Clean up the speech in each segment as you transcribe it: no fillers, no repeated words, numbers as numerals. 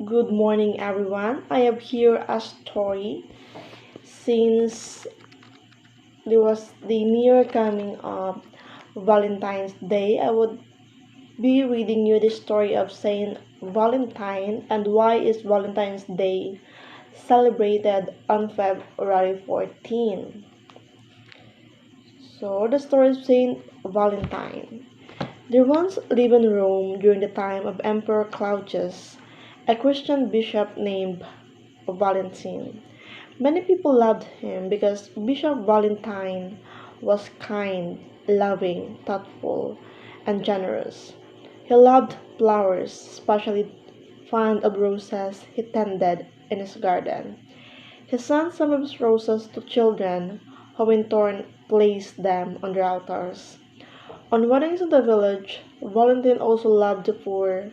Good morning, everyone. I have here a story. Since there was the near coming of Valentine's Day, I would be reading you the story of Saint Valentine and why is Valentine's Day celebrated on February 14. So, the story of Saint Valentine. There once lived in Rome during the time of Emperor Claudius a Christian bishop named Valentine. Many people loved him because Bishop Valentine was kind, loving, thoughtful, and generous. He loved flowers, especially fond of roses he tended in his garden. He sent some of his roses to children who in turn placed them on their altars. On weddings in the village, Valentine also loved the poor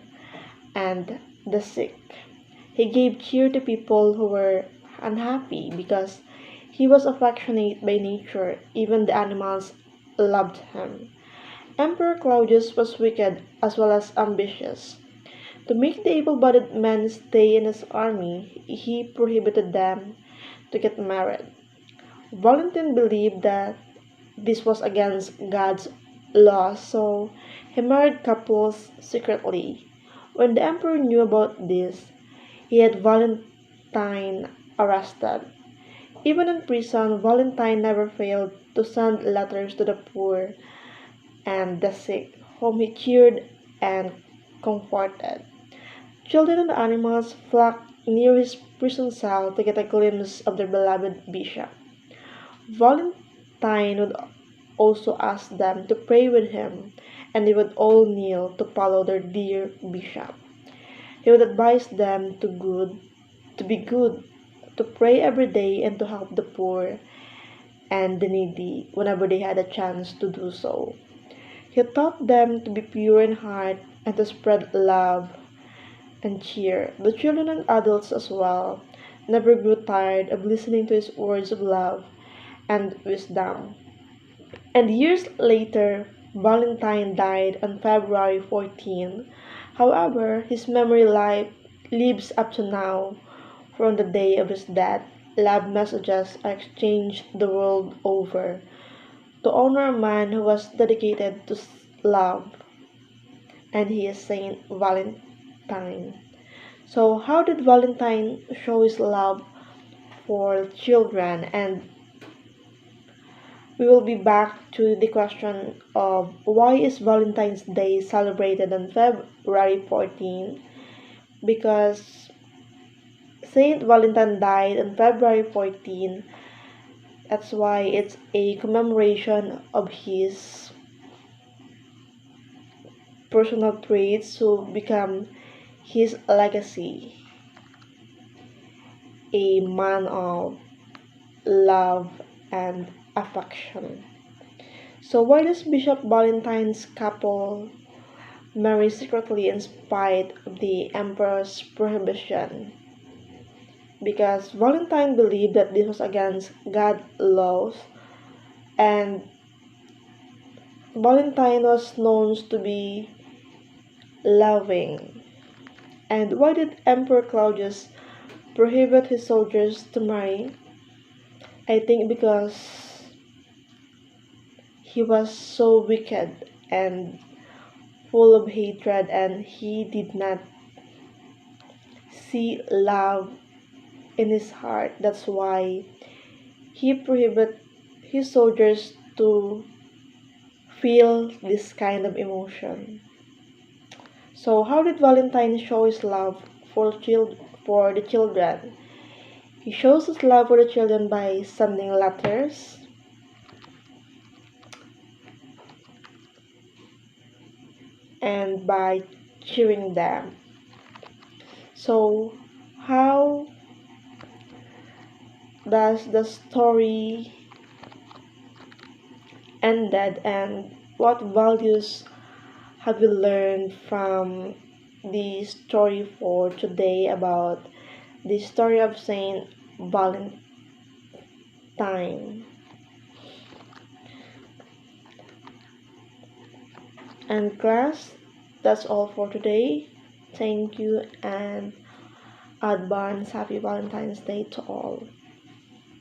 and the sick. He gave cheer to people who were unhappy because he was affectionate by nature. Even the animals loved him. Emperor Claudius was wicked as well as ambitious. To make the able bodied men stay in his army, he prohibited them to get married. Valentine believed that this was against God's law, so he married couples secretly. When the emperor knew about this, he had Valentine arrested. Even in prison, Valentine never failed to send letters to the poor and the sick, whom he cheered and comforted. Children and animals flocked near his prison cell to get a glimpse of their beloved bishop. Valentine would also ask them to pray with him, and they would all kneel to follow their dear bishop. He would advise them to be good, to pray every day, and to help the poor and the needy whenever they had a chance to do so. He taught them to be pure in heart and to spread love and cheer. The children and adults as well never grew tired of listening to his words of love and wisdom. And years later, Valentine died on February 14. However, his lives up to now. From the day of his death, love messages are exchanged the world over to honor a man who was dedicated to love, and he is Saint Valentine. So, how did Valentine show his love for children? And we will be back to the question of why is Valentine's Day celebrated on February 14? Because Saint Valentine died on February 14. That's why it's a commemoration of his personal traits to become his legacy, a man of love and affection. So why does Bishop Valentine's couple marry secretly in spite of the emperor's prohibition? Because Valentine believed that this was against God's laws, and Valentine was known to be loving. And why did Emperor Claudius prohibit his soldiers to marry? I think because he was so wicked and full of hatred, and he did not see love in his heart. That's why he prohibited his soldiers to feel this kind of emotion. So how did Valentine show his love for the children? He shows his love for the children by sending letters and by cheering them. So how does the story ended, and what values have you learned from the story for today about the story of Saint Valentine? And class, that's all for today. Thank you and Advance Happy Valentine's Day to all.